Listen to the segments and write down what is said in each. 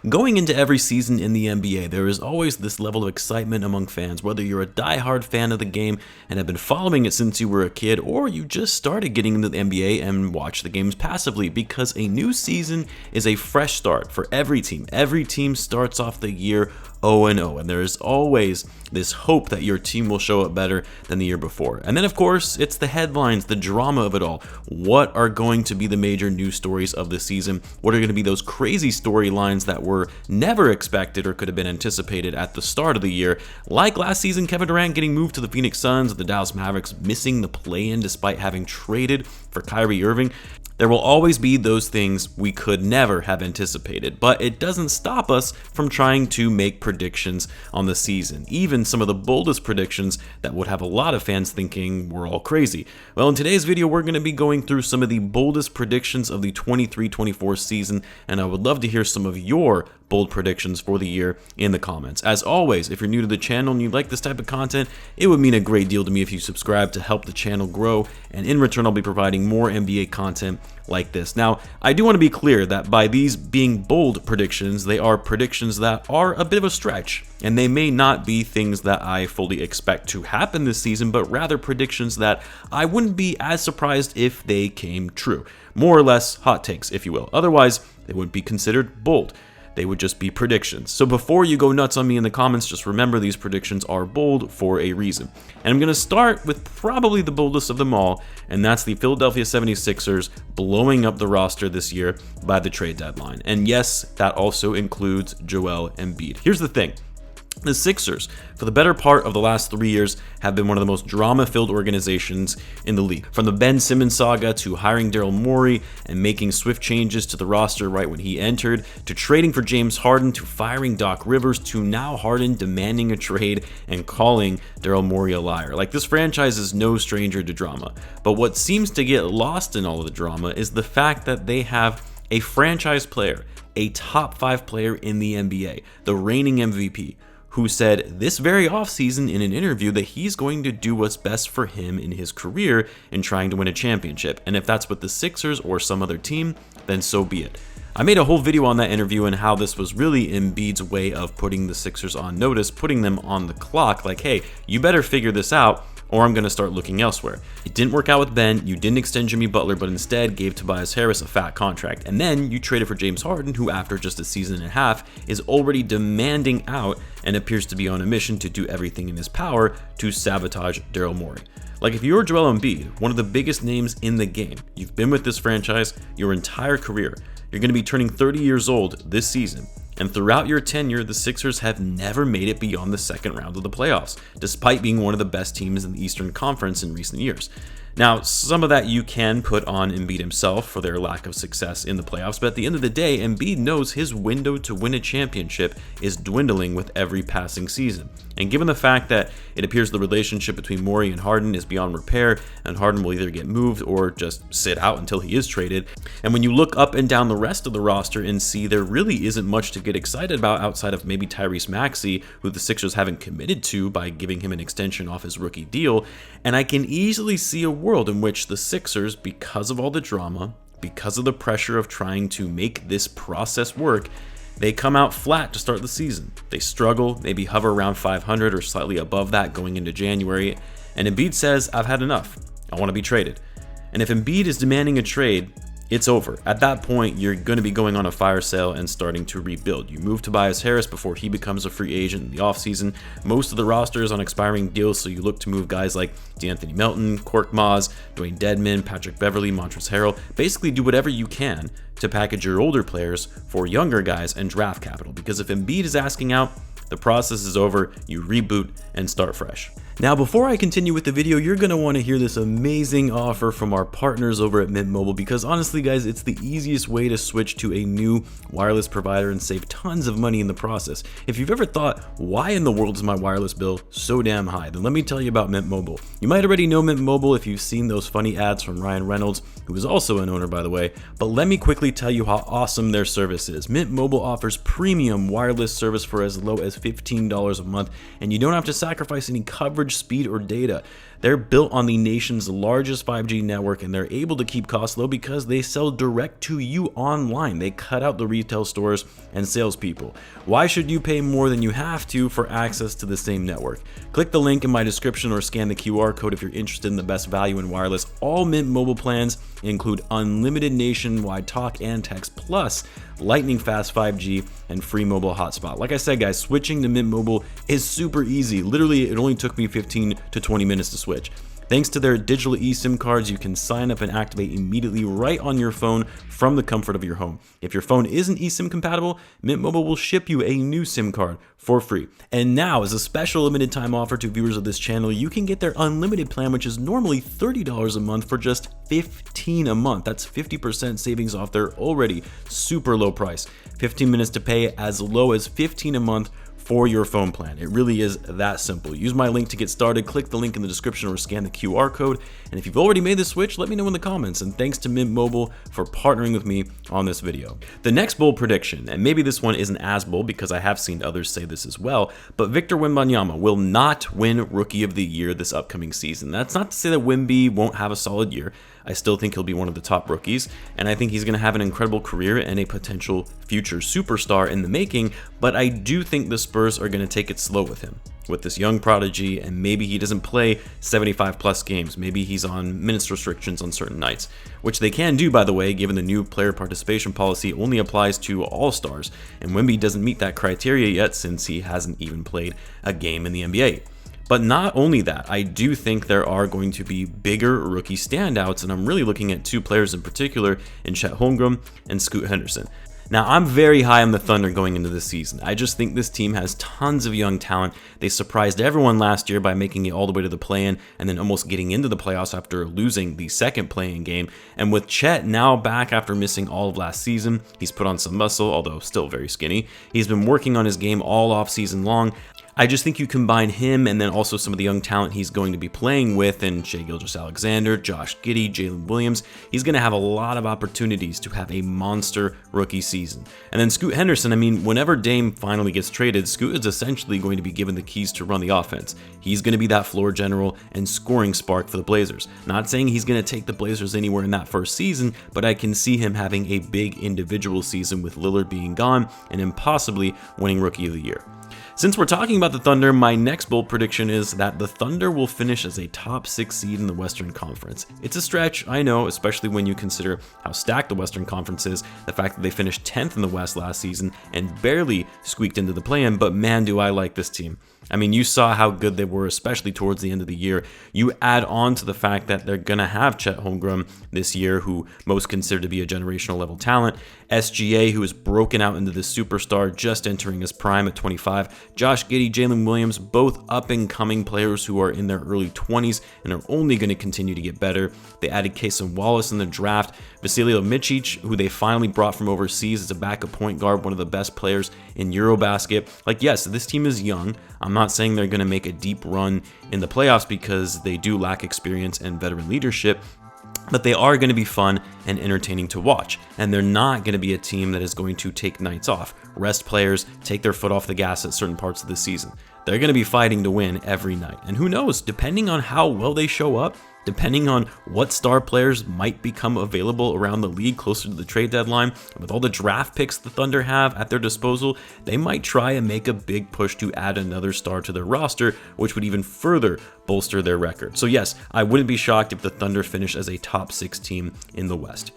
Going into every season in the NBA, there is always this level of excitement among fans, whether you're a die-hard fan of the game and have been following it since you were a kid, or you just started getting into the NBA and watch the games passively, because a new season is a fresh start for every team. Every team starts off the year 0-0, and there is always this hope that your team will show up better than the year before. And then, of course, it's the headlines, the drama of it all. What are going to be the major news stories of the season? What are going to be those crazy storylines that were never expected or could have been anticipated at the start of the year? Like last season, Kevin Durant getting moved to the Phoenix Suns, the Dallas Mavericks missing the play-in despite having traded for Kyrie Irving. There will always be those things we could never have anticipated, but it doesn't stop us from trying to make predictions on the season, even some of the boldest predictions that would have a lot of fans thinking we're all crazy. Well, in today's video, we're going to be going through some of the boldest predictions of the 23-24 season, and I would love to hear some of your bold predictions for the year in the comments. As always, if you're new to the channel and you like this type of content, it would mean a great deal to me if you subscribe to help the channel grow, and in return I'll be providing more NBA content like this. Now, I do want to be clear that by these being bold predictions, they are predictions that are a bit of a stretch, and they may not be things that I fully expect to happen this season, but rather predictions that I wouldn't be as surprised if they came true. More or less hot takes, if you will. Otherwise, they wouldn't be considered bold. They would just be predictions. So before you go nuts on me in the comments, just remember these predictions are bold for a reason. And I'm going to start with probably the boldest of them all, and that's the Philadelphia 76ers blowing up the roster this year by the trade deadline. And yes, that also includes Joel Embiid. Here's the thing. The Sixers, for the better part of the last 3 years, have been one of the most drama-filled organizations in the league. From the Ben Simmons saga to hiring Daryl Morey and making swift changes to the roster right when he entered, to trading for James Harden, to firing Doc Rivers, to now Harden demanding a trade and calling Daryl Morey a liar. Like, this franchise is no stranger to drama. But what seems to get lost in all of the drama is the fact that they have a franchise player, a top 5 player in the NBA, the reigning MVP, who said this very offseason in an interview that he's going to do what's best for him in his career in trying to win a championship. And if that's with the Sixers or some other team, then so be it. I made a whole video on that interview and how this was really Embiid's way of putting the Sixers on notice, putting them on the clock, like, hey, you better figure this out or I'm going to start looking elsewhere. It didn't work out with Ben, you didn't extend Jimmy Butler, but instead gave Tobias Harris a fat contract. And then you traded for James Harden, who after just a season and a half is already demanding out and appears to be on a mission to do everything in his power to sabotage Daryl Morey. Like, if you're Joel Embiid, one of the biggest names in the game, you've been with this franchise your entire career, you're going to be turning 30 years old this season, and throughout your tenure, the Sixers have never made it beyond the second round of the playoffs, despite being one of the best teams in the Eastern Conference in recent years. Now, some of that you can put on Embiid himself for their lack of success in the playoffs, but at the end of the day, Embiid knows his window to win a championship is dwindling with every passing season. And given the fact that it appears the relationship between Morey and Harden is beyond repair, and Harden will either get moved or just sit out until he is traded, and when you look up and down the rest of the roster and see there really isn't much to get excited about outside of maybe Tyrese Maxey, who the Sixers haven't committed to by giving him an extension off his rookie deal, and I can easily see a world in which the Sixers, because of all the drama, because of the pressure of trying to make this process work, they come out flat to start the season. They struggle, maybe hover around 500 or slightly above that going into January, and Embiid says, I've had enough. I want to be traded. And if Embiid is demanding a trade, it's over. At that point, you're going to be going on a fire sale and starting to rebuild. You move Tobias Harris before he becomes a free agent in the offseason. Most of the roster is on expiring deals, so you look to move guys like D'Anthony Melton, Korkmaz, Dwayne Dedmon, Patrick Beverley, Montrezl Harrell. Basically do whatever you can to package your older players for younger guys and draft capital. Because if Embiid is asking out, the process is over, you reboot and start fresh. Now, before I continue with the video, you're going to want to hear this amazing offer from our partners over at Mint Mobile, because honestly, guys, it's the easiest way to switch to a new wireless provider and save tons of money in the process. If you've ever thought, why in the world is my wireless bill so damn high, then let me tell you about Mint Mobile. You might already know Mint Mobile if you've seen those funny ads from Ryan Reynolds, who is also an owner, by the way, but let me quickly tell you how awesome their service is. Mint Mobile offers premium wireless service for as low as $15 a month, and you don't have to sacrifice any coverage coverage, speed, or data. They're built on the nation's largest 5G network, and they're able to keep costs low because they sell direct to you online. They cut out the retail stores and salespeople. Why should you pay more than you have to for access to the same network? Click the link in my description or scan the QR code if you're interested in the best value in wireless. All Mint Mobile plans include unlimited nationwide talk and text, plus lightning fast 5G and free mobile hotspot. Like I said, guys, switching to Mint Mobile is super easy. Literally, it only took me 15 to 20 minutes to switch. Thanks to their digital eSIM cards, you can sign up and activate immediately right on your phone from the comfort of your home. If your phone isn't eSIM compatible, Mint Mobile will ship you a new SIM card for free. And now, as a special limited time offer to viewers of this channel, you can get their unlimited plan, which is normally $30 a month, for just $15 a month. That's 50% savings off their already super low price. 15 minutes to pay as low as $15 a month for your phone plan. It really is that simple. Use my link to get started. Click the link in the description or scan the QR code. And if you've already made the switch, let me know in the comments. And thanks to Mint Mobile for partnering with me on this video. The next bold prediction, and maybe this one isn't as bold because I have seen others say this as well, but Victor Wembanyama will not win Rookie of the Year this upcoming season. That's not to say that Wemby won't have a solid year. I still think he'll be one of the top rookies, and I think he's going to have an incredible career and a potential future superstar in the making, but I do think the Spurs are going to take it slow with him, with this young prodigy, and maybe he doesn't play 75 plus games. Maybe he's on minutes restrictions on certain nights, which they can do, by the way, given the new player participation policy only applies to all-stars, and Wemby doesn't meet that criteria yet since he hasn't even played a game in the NBA. But not only that, I do think there are going to be bigger rookie standouts, and I'm really looking at two players in particular in Chet Holmgren and Scoot Henderson. Now, I'm very high on the Thunder going into this season. I just think this team has tons of young talent. They surprised everyone last year by making it all the way to the play-in and then almost getting into the playoffs after losing the second play-in game. And with Chet now back after missing all of last season, he's put on some muscle, although still very skinny. He's been working on his game all off season long. I just think you combine him and then also some of the young talent he's going to be playing with in Shai Gilgeous-Alexander, Josh Giddey, Jalen Williams. He's going to have a lot of opportunities to have a monster rookie season. And then Scoot Henderson, I mean, whenever Dame finally gets traded, Scoot is essentially going to be given the keys to run the offense. He's going to be that floor general and scoring spark for the Blazers. Not saying he's going to take the Blazers anywhere in that first season, but I can see him having a big individual season with Lillard being gone and him possibly winning Rookie of the Year. Since we're talking about the Thunder, my next bold prediction is that the Thunder will finish as a top 6 seed in the Western Conference. It's a stretch, I know, especially when you consider how stacked the Western Conference is, the fact that they finished 10th in the West last season and barely squeaked into the play-in, but man, do I like this team. I mean, you saw how good they were, especially towards the end of the year. You add on to the fact that they're going to have Chet Holmgren this year, who most consider to be a generational level talent. SGA, who is broken out into the superstar, just entering his prime at 25. Josh Giddey, Jalen Williams, both up-and-coming players who are in their early 20s and are only going to continue to get better. They added Cason Wallace in the draft. Vasilije Micic, who they finally brought from overseas as a backup point guard, one of the best players in Eurobasket. Like, yes, this team is young. I'm not saying they're going to make a deep run in the playoffs because they do lack experience and veteran leadership, but they are going to be fun and entertaining to watch. And they're not going to be a team that is going to take nights off, rest players, take their foot off the gas at certain parts of the season. They're going to be fighting to win every night. And who knows, depending on how well they show up, depending on what star players might become available around the league closer to the trade deadline, with all the draft picks the Thunder have at their disposal, they might try and make a big push to add another star to their roster, which would even further bolster their record. So yes, I wouldn't be shocked if the Thunder finish as a top 6 team in the West.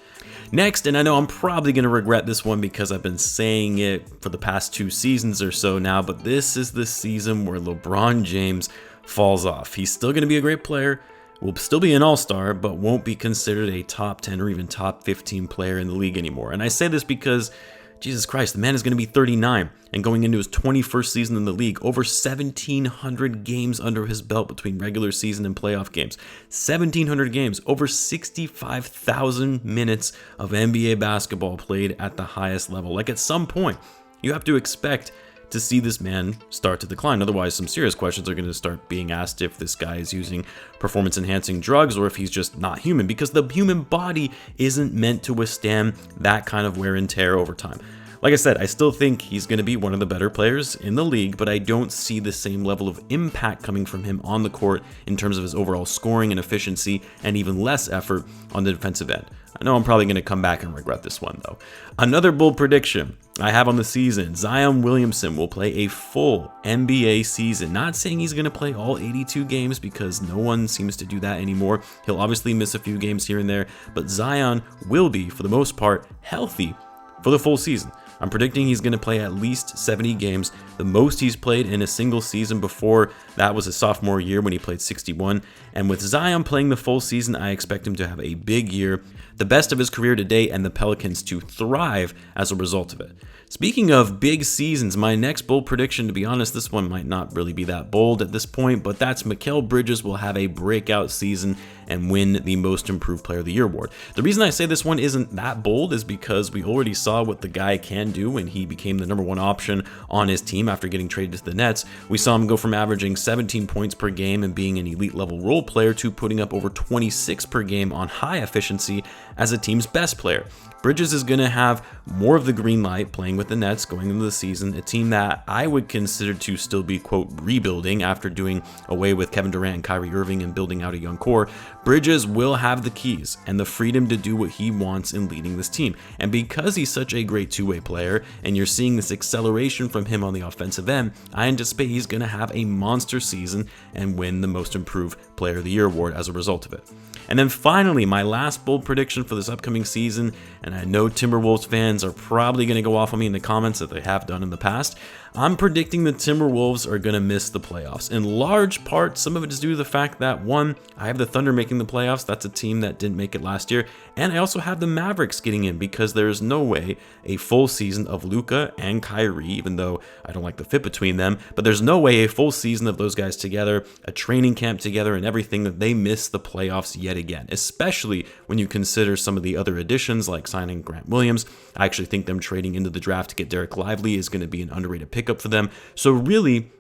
Next, and I know I'm probably going to regret this one because I've been saying it for the past 2 seasons or so now, but this is the season where LeBron James falls off. He's still going to be a great player, will still be an all-star, but won't be considered a top 10 or even top 15 player in the league anymore. And I say this because, Jesus Christ, the man is going to be 39 and going into his 21st season in the league, over 1,700 games under his belt between regular season and playoff games. 1,700 games, over 65,000 minutes of NBA basketball played at the highest level. Like, at some point, you have to expect to see this man start to decline. Otherwise, some serious questions are going to start being asked if this guy is using performance-enhancing drugs or if he's just not human, because the human body isn't meant to withstand that kind of wear and tear over time. Like I said, I still think he's going to be one of the better players in the league, but I don't see the same level of impact coming from him on the court in terms of his overall scoring and efficiency, and even less effort on the defensive end. I know I'm probably going to come back and regret this one, though. Another bold prediction I have on the season: Zion Williamson will play a full NBA season. Not saying he's going to play all 82 games, because no one seems to do that anymore. He'll obviously miss a few games here and there, but Zion will be, for the most part, healthy for the full season. I'm predicting he's going to play at least 70 games, the most he's played in a single season before. That was his sophomore year when he played 61. And with Zion playing the full season, I expect him to have a big year, the best of his career to date, and the Pelicans to thrive as a result of it. Speaking of big seasons, my next bold prediction, to be honest, this one might not really be that bold at this point, but that's Mikal Bridges will have a breakout season and win the Most Improved Player of the Year award. The reason I say this one isn't that bold is because we already saw what the guy can do when he became the #1 option on his team after getting traded to the Nets. We saw him go from averaging 17 points per game and being an elite level role player to putting up over 26 per game on high efficiency as a team's best player. Bridges is going to have more of the green light playing with the Nets going into the season, a team that I would consider to still be, quote, rebuilding after doing away with Kevin Durant and Kyrie Irving and building out a young core. Bridges will have the keys and the freedom to do what he wants in leading this team. And because he's such a great two-way player, and you're seeing this acceleration from him on the offensive end, I anticipate he's going to have a monster season and win the Most Improved Player of the Year award as a result of it. And then finally, my last bold prediction for this upcoming season, and I know Timberwolves fans are probably going to go off on me in the comments that they have done in the past. I'm predicting the Timberwolves are going to miss the playoffs. In large part, some of it is due to the fact that, one, I have the Thunder making the playoffs. That's a team that didn't make it last year. And I also have the Mavericks getting in, because there is no way a full season of Luka and Kyrie, even though I don't like the fit between them, but there's no way a full season of those guys together, a training camp together and everything, that they miss the playoffs yet again, especially when you consider some of the other additions like signing Grant Williams. I actually think them trading into the draft to get Derek Lively is going to be an underrated pickup for them. So really,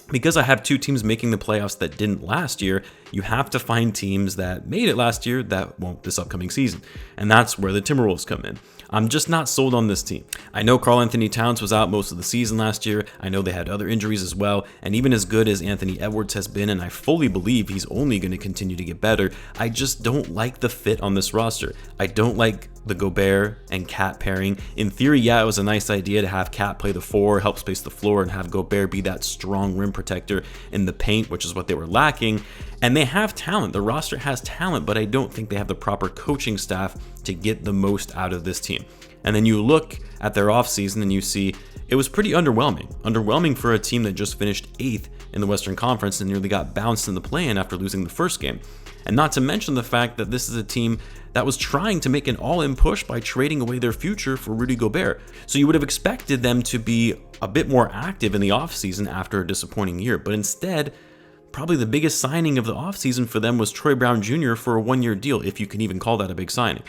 because I have two teams making the playoffs that didn't last year, you have to find teams that made it last year that won't this upcoming season. And that's where the Timberwolves come in. I'm just not sold on this team. I know Karl Anthony Towns was out most of the season last year. I know they had other injuries as well. And even as good as Anthony Edwards has been, and I fully believe he's only going to continue to get better, I just don't like the fit on this roster. I don't like the Gobert and Cat pairing. In theory, yeah, it was a nice idea to have Cat play the 4, help space the floor, and have Gobert be that strong rim protector in the paint, which is what they were lacking. And they have talent. The roster has talent, but I don't think they have the proper coaching staff to get the most out of this team. And then you look at their offseason and you see it was pretty underwhelming. Underwhelming for a team that just finished 8th in the Western Conference and nearly got bounced in the play-in after losing the first game. And not to mention the fact that this is a team that was trying to make an all-in push by trading away their future for Rudy Gobert. So you would have expected them to be a bit more active in the offseason after a disappointing year. But instead, probably the biggest signing of the offseason for them was Troy Brown Jr. for a 1-year deal, if you can even call that a big signing.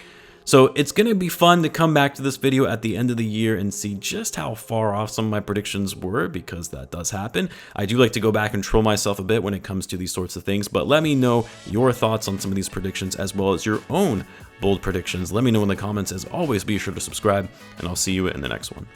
So it's going to be fun to come back to this video at the end of the year and see just how far off some of my predictions were, because that does happen. I do like to go back and troll myself a bit when it comes to these sorts of things, but let me know your thoughts on some of these predictions as well as your own bold predictions. Let me know in the comments. As always, be sure to subscribe, and I'll see you in the next one.